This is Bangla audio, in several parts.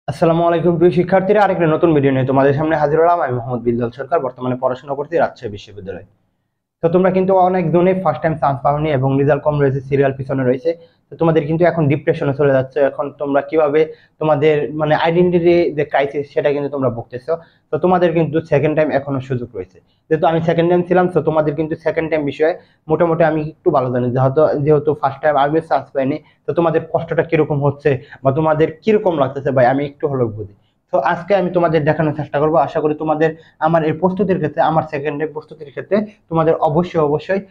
আসসালামু আলাইকুম প্রিয় শিক্ষার্থীরা, আরেকটা নতুন ভিডিও নিয়ে তোমাদের সামনে হাজির হলাম। আমি মোহাম্মদ বিল্লাল সরকার, বর্তমানে পড়াশোনা করছি রাজশাহী বিশ্ববিদ্যালয়ে। তো তোমরা কিন্তু অনেকজনই ফার্স্ট টাইম চান্স পাওনি এবং রেজাল্ট কম রয়েছে, সিরিয়াল পিছনে রয়েছে। তো তোমাদের কিন্তু এখন ডিপ্রেশনে চলে যাচ্ছে। এখন তোমরা কিভাবে তোমাদের মানে আইডেন্টিটি যে ক্রাইসিস সেটা কিন্তু তোমরা ভুগতেছো। তো তোমাদের কিন্তু সেকেন্ড টাইম এখনো সুযোগ রয়েছে। যেহেতু আমি সেকেন্ড টাইম ছিলাম, তো তোমাদের কিন্তু সেকেন্ড টাইম বিষয়ে মোটামুটি আমি একটু ভালো জানি। যেহেতু ফার্স্ট টাইম আমি চান্স পাইনি, তো তোমাদের কষ্টটা কিরকম হচ্ছে বা তোমাদের কিরকম লাগতেছে ভাই আমি একটু হলেও বুঝি। তো আজকে আমি তোমাদের দেখানোর চেষ্টা করবো। আশা করি তোমাদের আমার এই প্রস্তুতির ক্ষেত্রে, আমার সেকেন্ড টাইম প্রস্তুতির ক্ষেত্রে তোমাদের অবশ্যই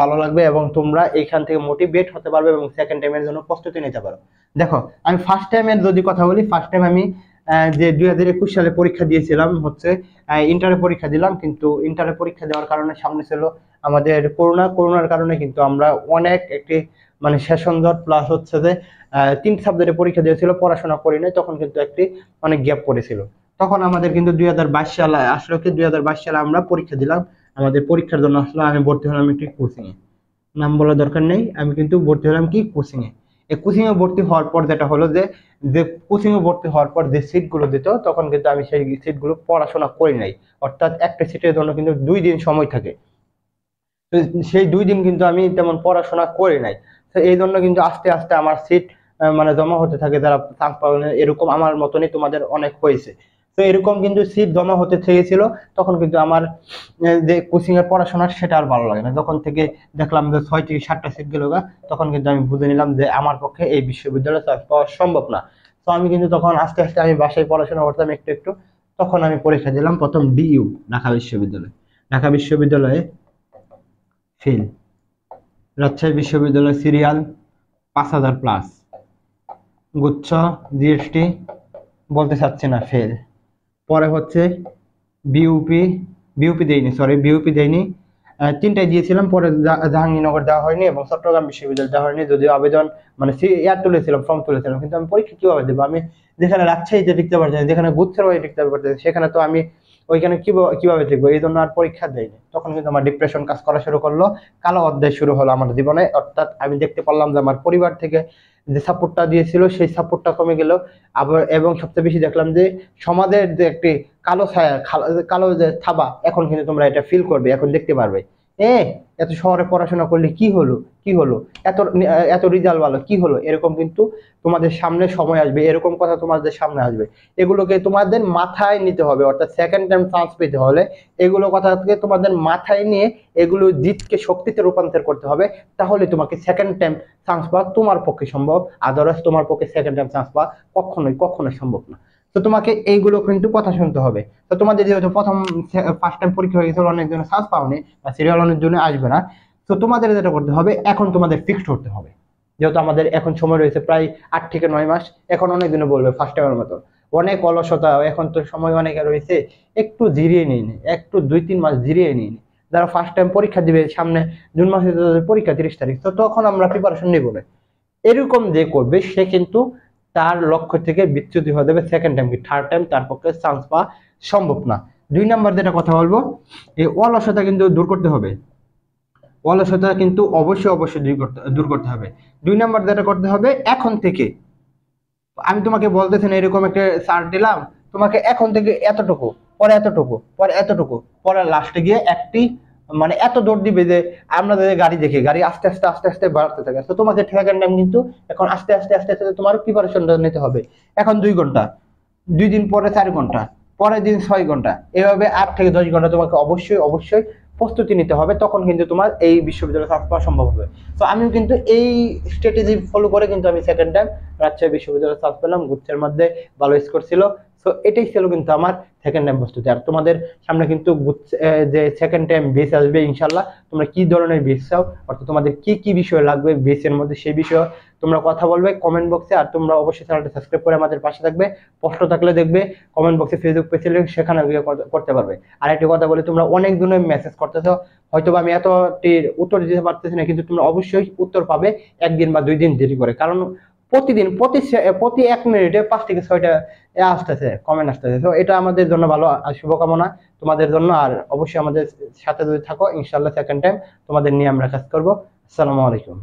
ভালো লাগবে এবং তোমরা এইখান থেকে মোটিভেট হতে পারবে এবং সেকেন্ড টাইমের জন্য প্রস্তুতি নিতে পারো। দেখো, আমি ফার্স্ট টাইমের যদি কথা বলি, ফার্স্ট টাইম আমি যে 2021 সালে পরীক্ষা দিয়েছিলাম হচ্ছে ইন্টারে পরীক্ষা দিলাম। কিন্তু ইন্টারে পরীক্ষা দেওয়ার কারণে সামনে ছিল আমাদের করোনার কারণে কিন্তু আমরা অনেক একটি মানে সেশন জট প্লাস হচ্ছে যে 3 সাবজেক্টে পরীক্ষা দিয়েছিল, পড়াশোনা করি নাই, তখন কিন্তু একটি অনেক গ্যাপ পড়েছিল। তখন আমাদের কিন্তু 2022 সালে আসলে কি 2022 সালে আমরা পরীক্ষা দিলাম। আমাদের পরীক্ষার জন্য আসলে আমি ভর্তি হলাম একটি কোচিং এ, নাম বলার দরকার নেই। আমি কিন্তু ভর্তি হলাম কি কোচিং এ। এই কোচিং এ ভর্তি হওয়ার পর যেটা হলো যে যে কোচিং এ ভর্তি হওয়ার পর যে সিট গুলো দিত, তখন কিন্তু আমি সেই সিট গুলো পড়াশোনা করি নাই। অর্থাৎ একটা সিটের জন্য কিন্তু 2 দিন সময় থাকে। তো সেই 2 দিন কিন্তু আমি তেমন পড়াশোনা করি নাই। তো এই জন্য কিন্তু আস্তে আস্তে আমার সিট মানে জমা হতে থাকে। যারা চান্স পাবে না, এরকম আমার মতনই তোমাদের অনেক হয়েছে। তো এরকম কিন্তু সিট জমা হতে থেকেছিল। তখন কিন্তু আমার যে কোচিং এর পড়াশোনা সেটা আর ভালো লাগে না। যখন থেকে দেখলাম যে 6 থেকে 7টা সিট গেল গা, তখন কিন্তু আমি বুঝে নিলাম যে আমার পক্ষে এই বিশ্ববিদ্যালয়ে চান্স পাওয়া সম্ভব না। তো আমি কিন্তু তখন আস্তে আস্তে আমি বাসায় পড়াশোনা করতাম একটু একটু। তখন আমি পরীক্ষা দিলাম প্রথম ডিইউ, ঢাকা বিশ্ববিদ্যালয়। ঢাকা বিশ্ববিদ্যালয়ে ফেল। রাজশাহী বিশ্ববিদ্যালয় সিরিয়াল 5000+, গুচ্ছ জিএসটি বলতে চাচ্ছি না, ফেল। পরে হচ্ছে বিউপি, বিউপি দেয়নি। 3টায় দিয়েছিলাম, পরে জাহাঙ্গীরনগর দেওয়া হয়নি এবং চট্টগ্রাম বিশ্ববিদ্যালয় দেওয়া হয়নি। যদিও আবেদন মানে তুলেছিলাম, ফর্ম তুলেছিলাম, কিন্তু আমি পরীক্ষা কিভাবে দেবো? আমি যেখানে রাজশাহীতে লিখতে পারছি না, যেখানে গুচ্ছের হয়ে লিখতে পারছি না, সেখানে তো আমি ওইখানে কিভাবে দেখবো? এই জন্য আর পরীক্ষা দেয়নি। তখন কিন্তু আমার ডিপ্রেশন কাজ করা শুরু করলো, কালো অধ্যায় শুরু হলো আমার জীবনে। অর্থাৎ আমি দেখতে পারলাম যে আমার পরিবার থেকে যে সাপোর্টটা দিয়েছিল সেই সাপোর্টটা কমে গেল। আবার এবং সবচেয়ে বেশি দেখলাম যে সমাজের যে একটি কালো ছায়া, কালো যে থাবা, এখন কিন্তু তোমরা এটা ফিল করবে, এখন দেখতে পারবে। এ এত শহরে পড়াশোনা করলে কি হলো, এত এত রেজাল্ট ভালো কি হলো, এরকম কিন্তু তোমাদের সামনে সময় আসবে, এরকম কথা তোমাদের সামনে আসবে। এগুলোকে তোমাদের মাথায় নিতে হবে। অর্থাৎ সেকেন্ড টাইম চান্স পেতে হলে এগুলো কথাকে তোমাদের মাথায় নিয়ে এগুলো জিতকে শক্তিতে রূপান্তর করতে হবে। তাহলে তোমাকে সেকেন্ড টাইম চান্স পাওয়া তোমার পক্ষে সম্ভব। আদারওয়াইজ তোমার পক্ষে সেকেন্ড টাইম চান্স পাওয়া কখনোই সম্ভব না। তো তোমাকে এইগুলো কিন্তু কথা শুনতে হবে। তো তোমাদের যেহেতু ফার্স্ট টাইম পরীক্ষা হয়ে গেছিল, অনেকজনের চান্স পাওনি বা সিরিয়াল অনেক জন্য আসবে না। তো তোমাদের যেটা করতে হবে, এখন তোমাদের ফিক্সড করতে হবে। যেহেতু আমাদের এখন সময় রয়েছে প্রায় 8 থেকে 9 মাস, এখন অনেক দিনে বলবে ফার্স্ট টাইমের মতো অনেক অলসতা, এখন তো সময় অনেক রয়েছে, একটু জিরিয়ে নিন, একটু 2-3 মাস জিরিয়ে নিন। যারা ফার্স্ট টাইম পরীক্ষা দিবে সামনে জুন মাসে, পরীক্ষা 30 তারিখ, তো তখন আমরা প্রিপারেশন নিব না। এরকম যে করবে সে কিন্তু তার লক্ষ্য থেকে বিচ্যুত হয়ে যাবে। সেকেন্ড টাইম কি থার্ড টাইম তার পক্ষে চান্স পাওয়া সম্ভব না। 2 নাম্বার যেটা কথা বলবো, এই অলসতা কিন্তু দূর করতে হবে। অলসতা কিন্তু অবশ্যই দূর করতে হবে। 2 নাম্বার যেটা করতে হবে, এখন থেকে আমি তোমাকে বলতেছি না এরকম একটা চার্ট দিলাম, তোমাকে এখন থেকে এতটুকু, পরে এতটুকু, পরে এতটুকু, পরে লাস্টে গিয়ে একটি মানে এত দৌড় দিবে যে আমরা যে গাড়ি দেখি, গাড়ি আস্তে আস্তে বাড়তে থাকে। তো তোমাকে সেকেন্ড টাইম কিন্তু এখন আস্তে আস্তে তোমার প্রিপারেশনটা নিতে হবে। এখন 2 ঘন্টা, 2 দিন পরে 4 ঘন্টা, পরের দিন 6 ঘন্টা, এভাবে 8 থেকে 10 ঘন্টা তোমাকে অবশ্যই প্রস্তুতি নিতে হবে। তখন কিন্তু তোমার এই বিশ্ববিদ্যালয়ে চান্স পাওয়া সম্ভব হবে। তো আমিও কিন্তু এই স্ট্র্যাটেজি ফলো করে কিন্তু আমি সেকেন্ড টাইম রাজশাহী বিশ্ববিদ্যালয়ে চান্স পেলাম। গুচ্ছের মধ্যে ভালো স্কোর ছিল। তো এটাই ছিল কিন্তু আমার সেকেন্ড টাইম প্রস্তুতি। আর তোমাদের সামনে কিন্তু যে সেকেন্ড টাইম বেস আসবে ইনশাল্লাহ। তোমরা কি ধরনের বেস চাও, অর্থাৎ তোমাদের কি বিষয় লাগবে বেসের মধ্যে, সেই বিষয়ে তোমরা কথা বলবে কমেন্ট বক্সে। আর তোমরা অবশ্যই চ্যানেলটা সাবস্ক্রাইব করে আমাদের পাশে থাকবে। প্রশ্ন থাকলে দেখবে কমেন্ট বক্সে, ফেসবুক পেজে লিংক, সেখানে গিয়ে করতে পারবে। আর একটি কথা বলি, তোমরা অনেক জনের মেসেজ করতেছো, হয়তো আমি এতটির উত্তর দিতে পারতেছি না, কিন্তু তোমরা অবশ্যই উত্তর পাবে 1 দিন বা 2 দিন দেরি করে। কারণ প্রতিদিন প্রতি 1 মিনিটে 5 থেকে 6টা আসতেছে, কমেন্ট আসতেছে। তো এটা আমাদের জন্য ভালো, শুভকামনা তোমাদের জন্য। আর অবশ্যই আমাদের সাথে যদি থাকো, ইনশাল্লাহ সেকেন্ড টাইম তোমাদের নিয়ে আমরা কাজ করবো। আসসালামু আলাইকুম।